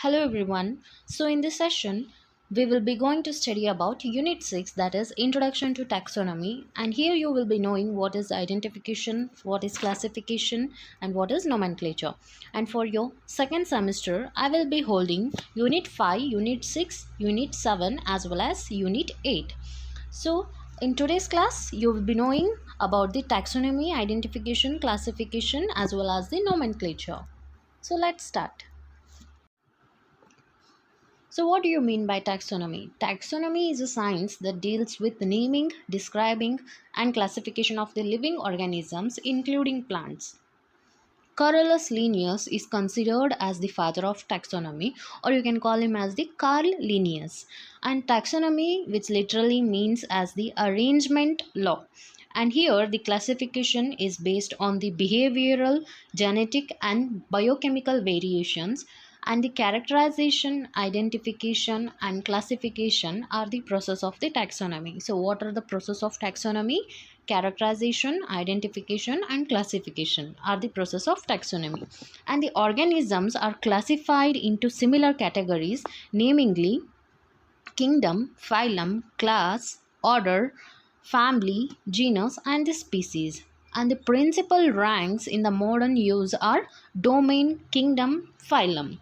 Hello everyone. So in this session we will be going to study about unit 6, that is introduction to taxonomy, and here you will be knowing what is identification, what is classification and what is nomenclature. And for your second semester I will be holding unit 5, unit 6, unit 7 as well as unit 8. So in today's class you will be knowing about the taxonomy, identification, classification as well as the nomenclature. So let's start. So, what do you mean by taxonomy? Taxonomy is a science that deals with the naming, describing, and classification of the living organisms, including plants. Carolus Linnaeus is considered as the father of taxonomy, or you can call him as the Carl Linnaeus. And taxonomy, which literally means as the arrangement law. And here the classification is based on the behavioral, genetic, and biochemical variations, and the characterization, identification and classification are the process of the taxonomy. So what are the process of taxonomy? Characterization, identification and classification are the process of taxonomy, and the organisms are classified into similar categories, namely kingdom, phylum, class, order, family, genus and the species. And the principal ranks in the modern use are domain, kingdom, phylum.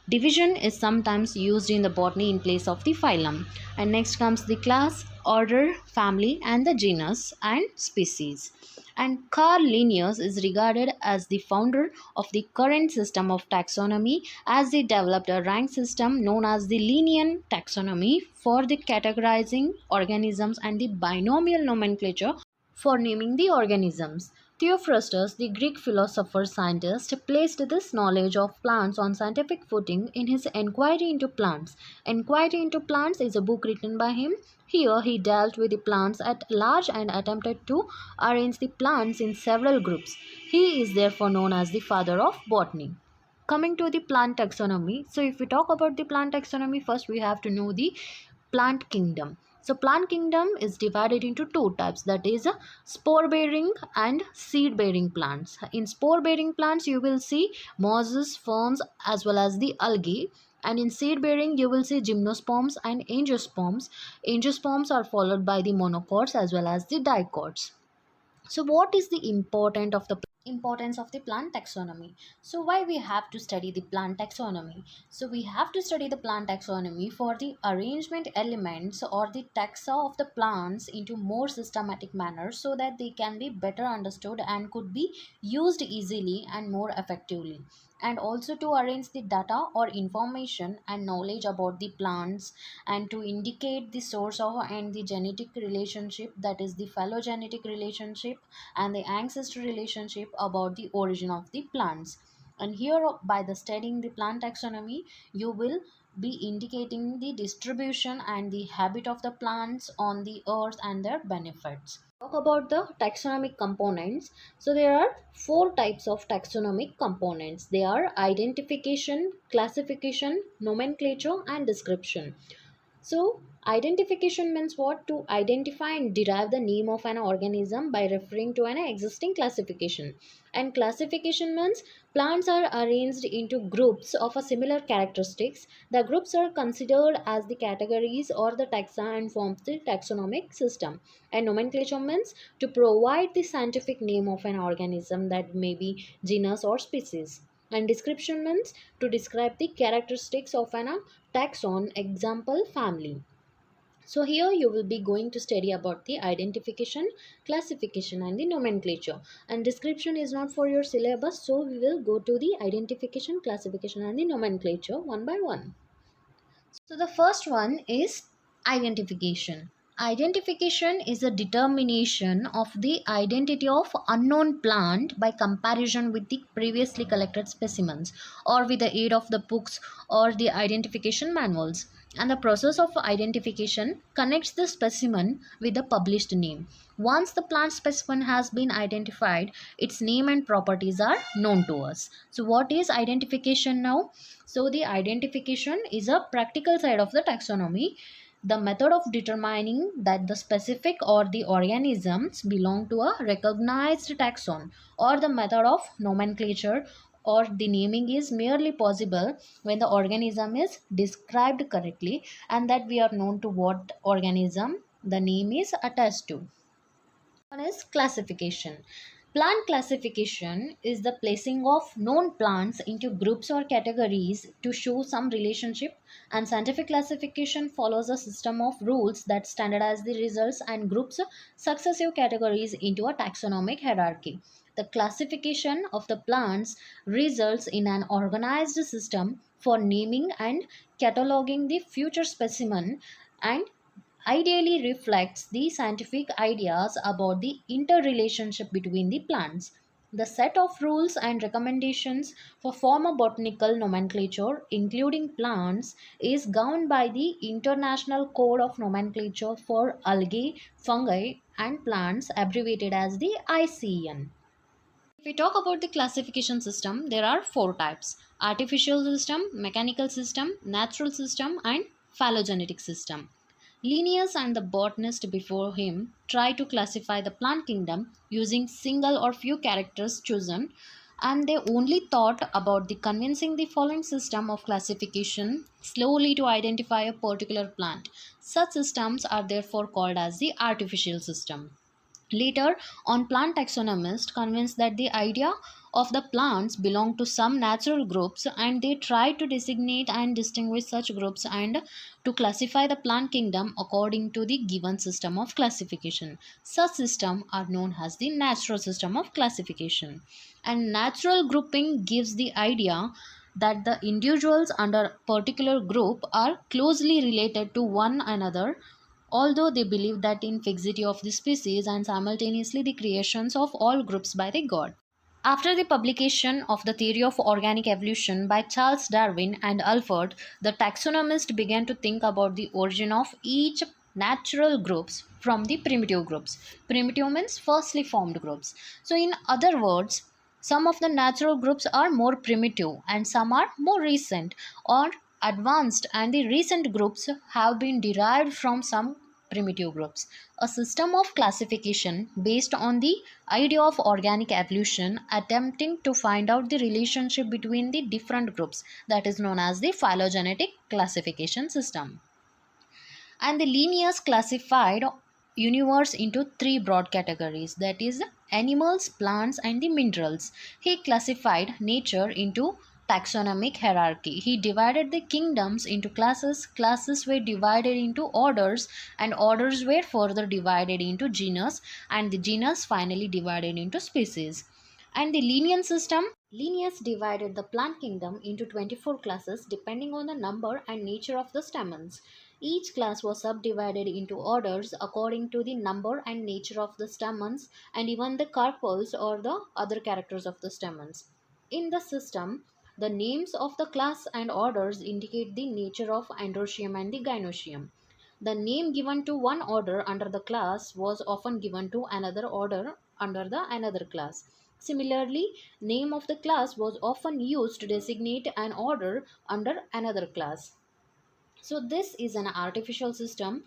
Division is sometimes used in the botany in place of the phylum. And next comes the class, order, family and the genus and species. And Carl Linnaeus is regarded as the founder of the current system of taxonomy, as he developed a rank system known as the Linnaean taxonomy for the categorizing organisms and the binomial nomenclature for naming the organisms. Theophrastus, the Greek philosopher scientist, placed this knowledge of plants on scientific footing in his Enquiry into Plants. Enquiry into Plants is a book written by him. Here he dealt with the plants at large and attempted to arrange the plants in several groups. He is therefore known as the father of botany. Coming to the plant taxonomy, so if we talk about the plant taxonomy, first we have to know the plant kingdom. So plant kingdom is divided into two types, that is spore bearing and seed bearing plants. In spore bearing plants you will see mosses, ferns as well as the algae, and in seed bearing you will see gymnosperms and angiosperms. Angiosperms are followed by the monocots as well as the dicots. So what is the importance of the plant taxonomy? So why we have to study the plant taxonomy? So we have to study the plant taxonomy for the arrangement elements or the taxa of the plants into more systematic manner, so that they can be better understood and could be used easily and more effectively, and also to arrange the data or information and knowledge about the plants, and to indicate the source of and the genetic relationship, that is the phylogenetic relationship and the ancestor relationship about the origin of the plants. And here by the studying the plant taxonomy you will be indicating the distribution and the habit of the plants on the earth and their benefits. Talk about the taxonomic components. So there are four types of taxonomic components. They are identification, classification, nomenclature and description. So, identification means what? To identify and derive the name of an organism by referring to an existing classification. And classification means plants are arranged into groups of a similar characteristics. The groups are considered as the categories or the taxa and forms the taxonomic system. And nomenclature means to provide the scientific name of an organism, that may be genus or species. And description means to describe the characteristics of an taxon, example family. So here you will be going to study about the identification, classification and the nomenclature. And description is not for your syllabus, so we will go to the identification, classification and the nomenclature one by one. So the first one is identification. Identification is a determination of the identity of unknown plant by comparison with the previously collected specimens, or with the aid of the books or the identification manuals. And the process of identification connects the specimen with the published name. Once the plant specimen has been identified, its name and properties are known to us. So what is identification now? So the identification is a practical side of the taxonomy, the method of determining that the specific or the organisms belong to a recognized taxon, or the method of nomenclature or the naming is merely possible when the organism is described correctly and that we are known to what organism the name is attached to. One is classification. Plant classification is the placing of known plants into groups or categories to show some relationship, and scientific classification follows a system of rules that standardize the results and groups successive categories into a taxonomic hierarchy. The classification of the plants results in an organized system for naming and cataloging the future specimen, and ideally reflects the scientific ideas about the interrelationship between the plants. The set of rules and recommendations for formal botanical nomenclature, including plants, is governed by the International Code of Nomenclature for Algae, Fungi, and Plants, abbreviated as the ICN. If we talk about the classification system, there are four types: artificial system, mechanical system, natural system, and phylogenetic system. Linnaeus and the botanist before him tried to classify the plant kingdom using single or few characters chosen, and they only thought about the convincing the following system of classification slowly to identify a particular plant. Such systems are therefore called as the artificial system. Later on, plant taxonomists convinced that the idea of the plants belong to some natural groups, and they tried to designate and distinguish such groups and to classify the plant kingdom according to the given system of classification. Such systems are known as the natural system of classification. And natural grouping gives the idea that the individuals under a particular group are closely related to one another, although they believe that in fixity of the species and simultaneously the creations of all groups by the god. After the publication of the theory of organic evolution by Charles Darwin and Alford, the taxonomists began to think about the origin of each natural groups from the primitive groups. Primitive means firstly formed groups. So in other words, some of the natural groups are more primitive and some are more recent or advanced, and the recent groups have been derived from some primitive groups. A system of classification based on the idea of organic evolution attempting to find out the relationship between the different groups, that is known as the phylogenetic classification system. And the Linnaeus classified universe into three broad categories, that is animals, plants, and the minerals. He classified nature into taxonomic hierarchy. He divided the kingdoms into classes, classes were divided into orders, and orders were further divided into genus, and the genus finally divided into species. And the Linnaean system, Linnaeus divided the plant kingdom into 24 classes depending on the number and nature of the stamens. Each class was subdivided into orders according to the number and nature of the stamens and even the carpels or the other characters of the stamens. In the system, the names of the class and orders indicate the nature of androecium and the gynoecium. The name given to one order under the class was often given to another order under the another class. Similarly, name of the class was often used to designate an order under another class. So this is an artificial system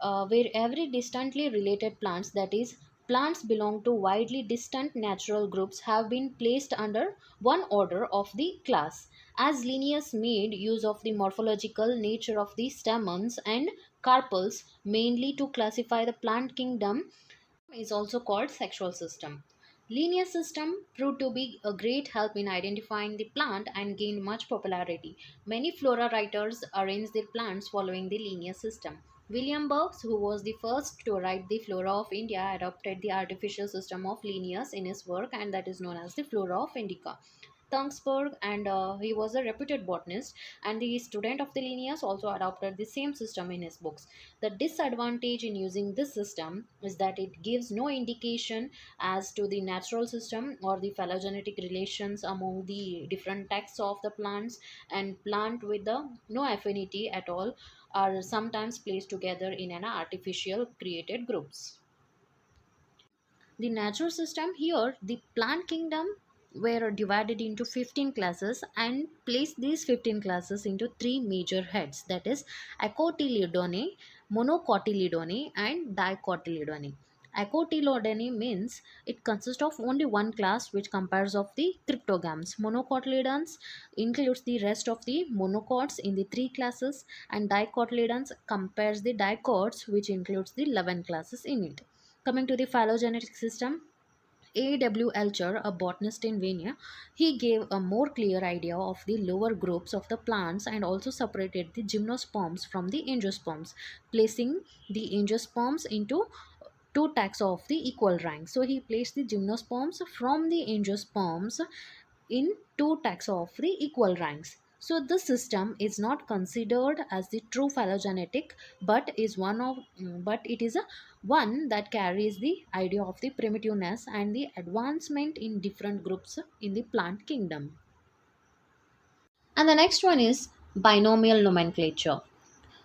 where every distantly related plants, that is plants belong to widely distant natural groups, have been placed under one order of the class. As Linnaeus made use of the morphological nature of the stamens and carpels mainly to classify the plant kingdom, is also called sexual system. Linear system proved to be a great help in identifying the plant and gained much popularity. Many flora writers arranged their plants following the linear system. William Burks, who was the first to write the flora of India, adopted the artificial system of Linnaeus in his work, and that is known as the flora of Indica. Tungsberg, and he was a reputed botanist, and the student of the Linnaeus also adopted the same system in his books. The disadvantage in using this system is that it gives no indication as to the natural system or the phylogenetic relations among the different texts of the plants, and plant with the no affinity at all are sometimes placed together in an artificial created groups. The natural system, here the plant kingdom were divided into 15 classes and placed these 15 classes into three major heads, that is Acotyledone, Monocotyledone, and Dicotyledone. Acotylodeny means it consists of only one class, which compares of the cryptogams. Monocotyledons includes the rest of the monocots in the three classes, and dicotyledons compares the dicots, which includes the 11 classes in it. Coming to the phylogenetic system, A.W. Elcher, a botanist in Vienna, he gave a more clear idea of the lower groups of the plants and also separated the gymnosperms from the angiosperms, placing the angiosperms into two taxa of the equal rank. So he placed the gymnosperms from the angiosperms in two taxa of the equal ranks. So this system is not considered as the true phylogenetic, but it is a one that carries the idea of the primitiveness and the advancement in different groups in the plant kingdom. And the next one is binomial nomenclature.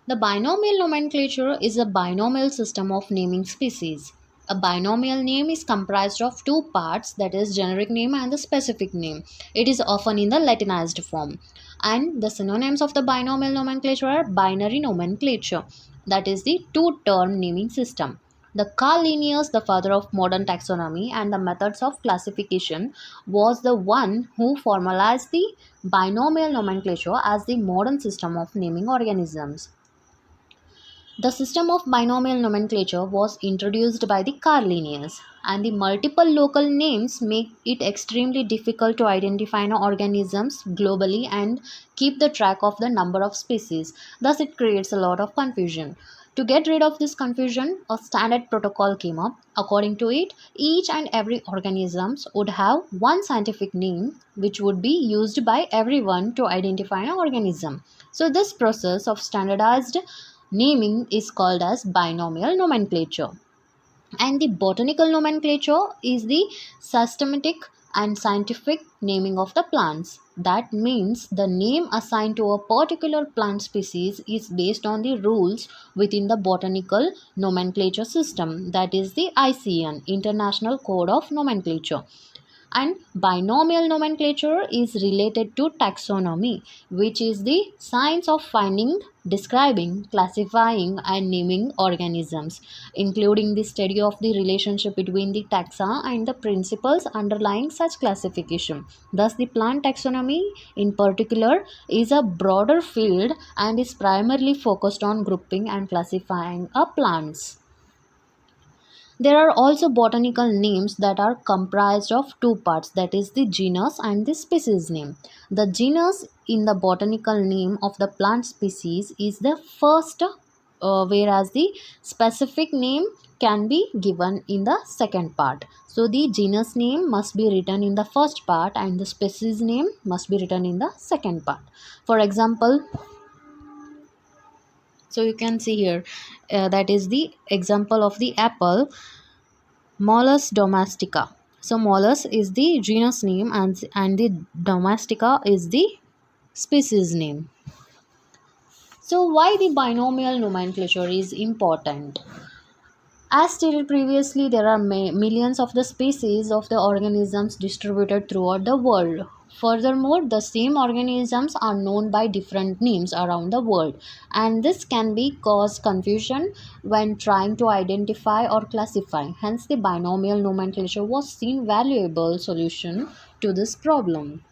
The binomial nomenclature is a binomial system of naming species. A binomial name is comprised of two parts, that is generic name and the specific name. It is often in the Latinized form. And the synonyms of the binomial nomenclature are binary nomenclature, that is the two-term naming system. The Carl Linnaeus, the father of modern taxonomy and the methods of classification, was the one who formalized the binomial nomenclature as the modern system of naming organisms. The system of binomial nomenclature was introduced by the Carl Linnaeus, and the multiple local names make it extremely difficult to identify organisms globally and keep the track of the number of species. Thus, it creates a lot of confusion. To get rid of this confusion, a standard protocol came up. According to it, each and every organisms would have one scientific name which would be used by everyone to identify an organism. So this process of standardized naming is called as binomial nomenclature. And the botanical nomenclature is the systematic and scientific naming of the plants. That means the name assigned to a particular plant species is based on the rules within the botanical nomenclature system, that is the ICN, International Code of Nomenclature. And binomial nomenclature is related to taxonomy, which is the science of finding, describing, classifying and naming organisms, including the study of the relationship between the taxa and the principles underlying such classification. Thus the plant taxonomy in particular is a broader field and is primarily focused on grouping and classifying plants. There are also botanical names that are comprised of two parts, that is the genus and the species name. The genus in the botanical name of the plant species is the first, whereas the specific name can be given in the second part. So the genus name must be written in the first part and the species name must be written in the second part. For example, so you can see here, that is the example of the apple, Molus domestica. So Molus is the genus name and the domestica is the species name. So why the binomial nomenclature is important? As stated previously, there are millions of the species of the organisms distributed throughout the world. Furthermore, the same organisms are known by different names around the world, and this can be cause confusion when trying to identify or classify. Hence, the binomial nomenclature was seen valuable solution to this problem.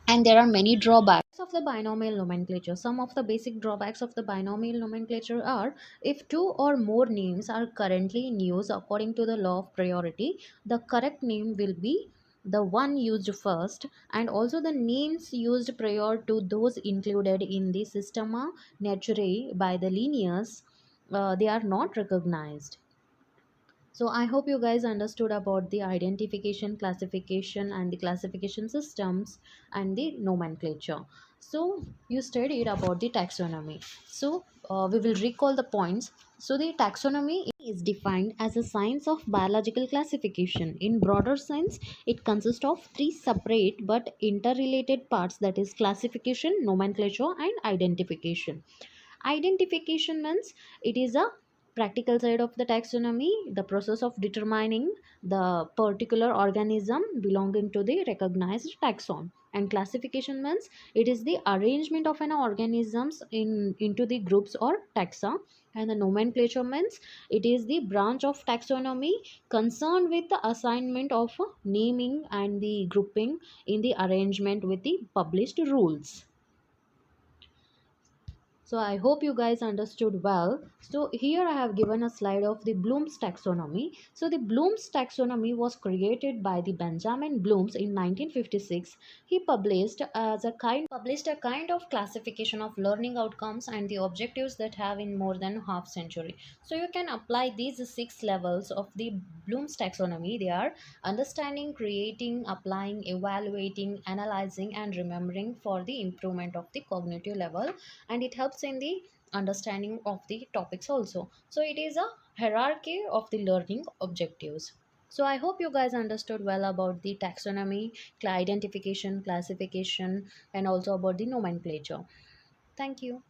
And there are many drawbacks of the binomial nomenclature. Some of the basic drawbacks of the binomial nomenclature are: if two or more names are currently in use according to the law of priority, the correct name will be the one used first, and also the names used prior to those included in the Systema Naturae by the Linnaeus, they are not recognized. So I hope you guys understood about the identification, classification, and the classification systems and the nomenclature. So you studied about the taxonomy. So we will recall the points. So the taxonomy is defined as a science of biological classification. In broader sense, it consists of three separate but interrelated parts, that is classification, nomenclature, and identification. Identification means it is a Practical side of the taxonomy, the process of determining the particular organism belonging to the recognized taxon. And classification means it is the arrangement of an organisms into the groups or taxa. And the nomenclature means it is the branch of taxonomy concerned with the assignment of naming and the grouping in the arrangement with the published rules. So I hope you guys understood well. So here I have given a slide of the Bloom's taxonomy. So the Bloom's taxonomy was created by the Benjamin Blooms in 1956. He published a kind of classification of learning outcomes and the objectives that have in more than half century. So you can apply these six levels of the Bloom's taxonomy. They are understanding, creating, applying, evaluating, analyzing, and remembering for the improvement of the cognitive level, and it helps in the understanding of the topics also. So it is a hierarchy of the learning objectives. So I hope you guys understood well about the taxonomy, identification, classification, and also about the nomenclature. Thank you.